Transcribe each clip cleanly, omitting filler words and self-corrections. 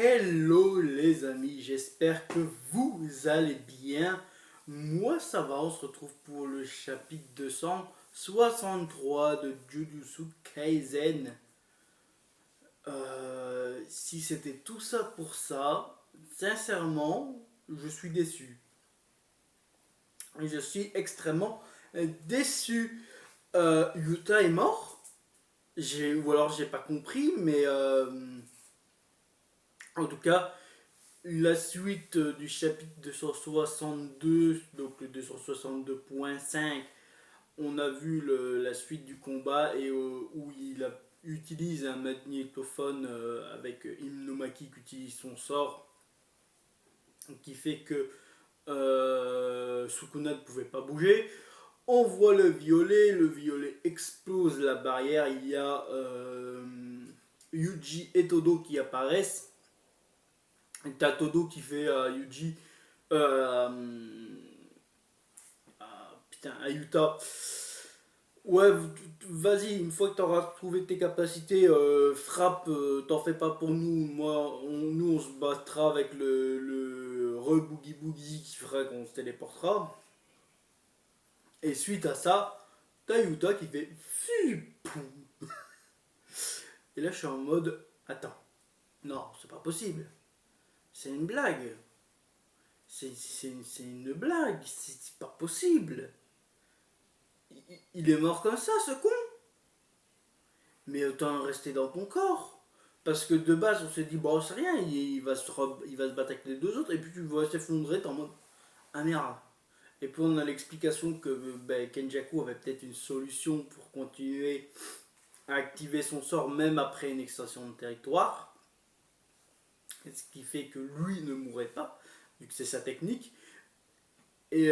Hello les amis, j'espère que vous allez bien. Moi ça va, on se retrouve pour le chapitre 263 de Jujutsu Kaisen. Si c'était tout ça pour ça, sincèrement, je suis déçu. Je suis extrêmement déçu. Yuta est mort. Ou alors j'ai pas compris, mais en tout cas, la suite du chapitre 262, donc le 262.5, on a vu la suite du combat et où utilise un magnétophone avec Himnomaki qui utilise son sort qui fait que Sukuna ne pouvait pas bouger. On voit le violet explose la barrière, il y a Yuji et Todo qui apparaissent. T'as Todo qui fait à Yuji. Euh, putain, Ayuta. Ouais, vas-y, une fois que t'auras trouvé tes capacités, frappe, t'en fais pas pour nous. Nous, on se battra avec le re-boogie boogie qui fera qu'on se téléportera. Et suite à ça, t'as Yuta qui fait. Et là, je suis en mode. Attends, non, c'est pas possible. C'est une blague. C'est une blague. C'est pas possible. Il est mort comme ça, ce con. Mais autant rester dans ton corps. Parce que de base, on s'est dit, bon, c'est rien, il va se battre avec les deux autres, et puis tu vas s'effondrer, t'es en mode, ah merde. Et puis on a l'explication que Kenjaku avait peut-être une solution pour continuer à activer son sort même après une extension de territoire. Ce qui fait que lui ne mourrait pas, vu que c'est sa technique. Et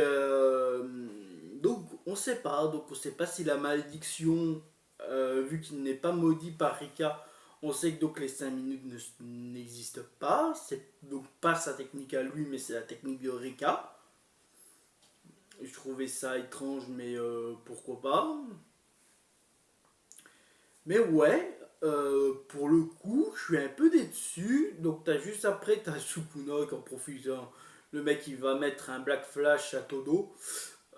donc on sait pas, donc on sait pas si la malédiction, vu qu'il n'est pas maudit par Rika, on sait que donc les 5 minutes n'existent pas. C'est donc pas sa technique à lui, mais c'est la technique de Rika. Je trouvais ça étrange, mais pourquoi pas. Mais ouais, pour le coup, je suis un peu déçu. Donc t'as juste après, t'as Sukuna qui en profite, hein. Le mec il va mettre un Black Flash à Todo.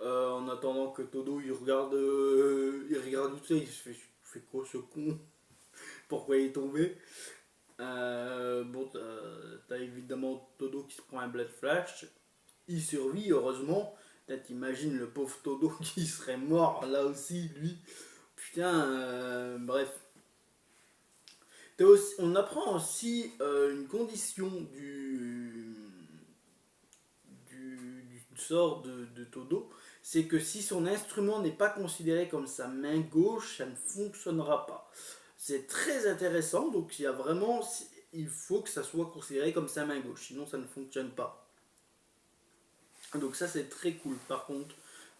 En attendant que Todo il regarde tout ça, il se fait quoi ce con. Pourquoi il est tombé. Bon, t'as évidemment Todo qui se prend un Blood Flash. Il survit, heureusement. T'imagines le pauvre Todo qui serait mort là aussi, lui. Putain, bref. On apprend aussi une condition du sort de Todo, c'est que si son instrument n'est pas considéré comme sa main gauche, ça ne fonctionnera pas. C'est très intéressant, donc il faut que ça soit considéré comme sa main gauche, sinon ça ne fonctionne pas. Donc ça c'est très cool par contre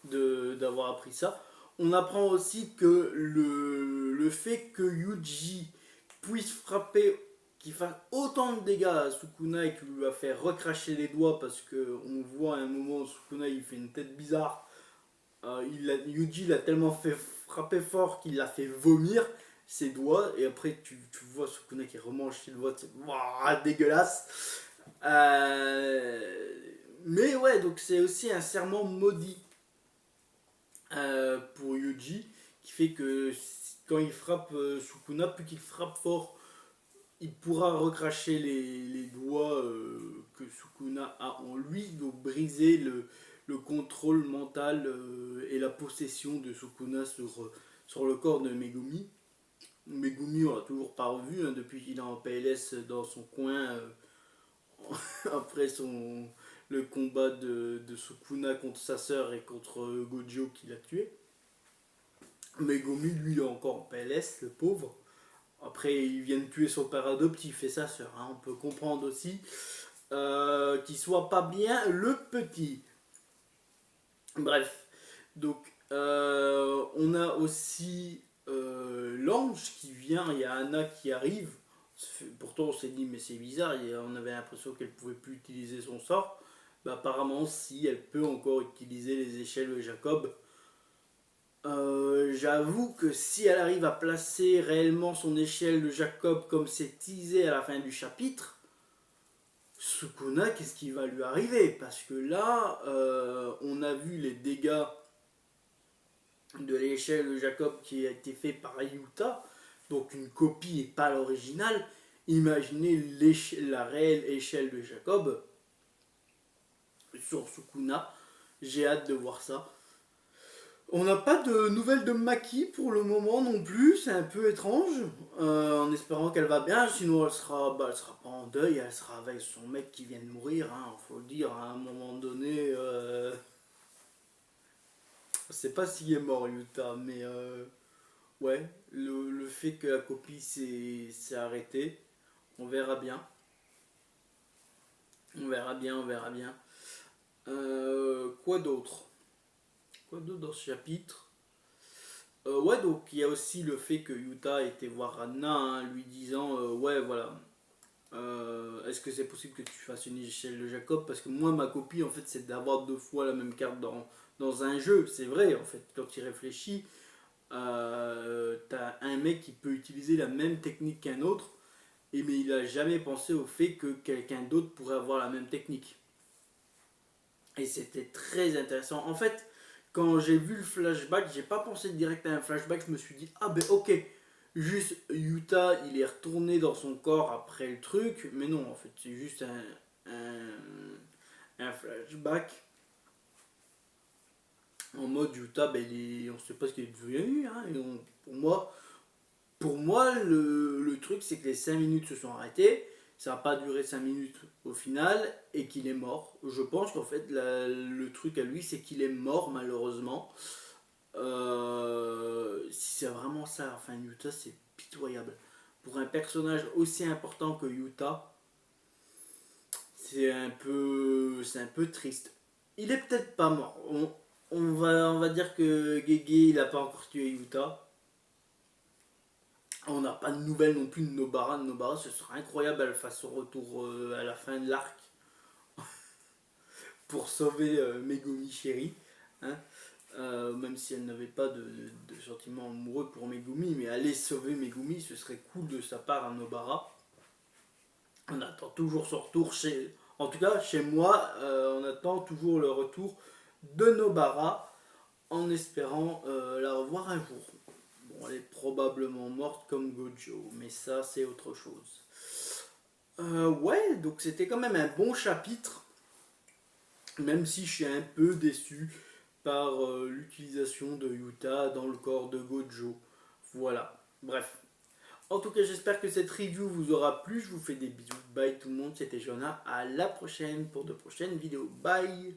d'avoir appris ça. On apprend aussi que le fait que Yuji puisse frapper, qu'il fasse autant de dégâts à Sukuna et qu'il lui va faire recracher les doigts parce qu'on voit à un moment Sukuna il fait une tête bizarre. Yuji l'a tellement fait frapper fort qu'il l'a fait vomir ses doigts et après tu vois Sukuna qui remange ses doigts, c'est dégueulasse. Mais ouais, donc c'est aussi un serment maudit pour Yuji qui fait que quand il frappe Sukuna, plus qu'il frappe fort, il pourra recracher les doigts que Sukuna a en lui, donc briser le contrôle mental et la possession de Sukuna sur le corps de Megumi. Megumi, on l'a toujours pas revu hein, depuis qu'il est en PLS dans son coin après le combat de Sukuna contre sa sœur et contre Gojo qui l'a tué. Megumi, lui, est encore en PLS, le pauvre. Après, ils viennent tuer son père adoptif et sa sœur. Hein. On peut comprendre aussi qu'il soit pas bien le petit. Bref. Donc, on a aussi l'ange qui vient. Il y a Anna qui arrive. Pourtant, on s'est dit, mais c'est bizarre. On avait l'impression qu'elle pouvait plus utiliser son sort. Bah, apparemment, si, elle peut encore utiliser les échelles de Jacob. J'avoue que si elle arrive à placer réellement son échelle de Jacob comme c'est teasé à la fin du chapitre, Sukuna, qu'est-ce qui va lui arriver? Parce que là, on a vu les dégâts de l'échelle de Jacob qui a été fait par Yuta, donc une copie et pas l'original. Imaginez la réelle échelle de Jacob sur Sukuna. J'ai hâte de voir ça. On n'a pas de nouvelles de Maki pour le moment non plus, c'est un peu étrange. En espérant qu'elle va bien, sinon elle sera pas en deuil, elle sera avec son mec qui vient de mourir, hein, faut le dire, à un moment donné. Je sais pas s'il est mort Yuta, mais ouais, le fait que la copie s'est arrêtée, on verra bien. On verra bien, on verra bien. Quoi d'autre? Quoi d'autre dans ce chapitre? Ouais, donc il y a aussi le fait que Yuta était voir Ranna, hein, lui disant ouais, voilà, est-ce que c'est possible que tu fasses une échelle de Jacob? Parce que moi, ma copie, en fait, c'est d'avoir deux fois la même carte dans un jeu. C'est vrai, en fait, quand tu réfléchis, t'as un mec qui peut utiliser la même technique qu'un autre, mais il a jamais pensé au fait que quelqu'un d'autre pourrait avoir la même technique. Et c'était très intéressant. En fait, quand j'ai vu le flashback, j'ai pas pensé direct à un flashback, je me suis dit, ah ben ok, juste Yuta, il est retourné dans son corps après le truc, mais non, en fait, c'est juste un flashback en mode Yuta, ben, on sait pas ce qu'il est devenu, hein, pour moi le truc, c'est que les 5 minutes se sont arrêtées, ça n'a pas duré 5 minutes au final, et qu'il est mort. Je pense qu'en fait, le truc à lui, c'est qu'il est mort, malheureusement. Si c'est vraiment ça, enfin Yuta, c'est pitoyable. Pour un personnage aussi important que Yuta, c'est un peu triste. Il est peut-être pas mort. On va dire que Gege, il a pas encore tué Yuta. On n'a pas de nouvelles non plus de Nobara. Nobara, ce serait incroyable, elle fasse son retour à la fin de l'arc pour sauver Megumi Chéri. Hein. Même si elle n'avait pas de sentiment amoureux pour Megumi, mais aller sauver Megumi, ce serait cool de sa part à Nobara. On attend toujours son retour En tout cas, chez moi, on attend toujours le retour de Nobara en espérant la revoir un jour. Bon, elle est probablement morte comme Gojo, mais ça, c'est autre chose. Ouais, donc c'était quand même un bon chapitre, même si je suis un peu déçu par l'utilisation de Yuta dans le corps de Gojo. Voilà, bref. En tout cas, j'espère que cette review vous aura plu. Je vous fais des bisous. Bye tout le monde, c'était Jonah. À la prochaine pour de prochaines vidéos. Bye.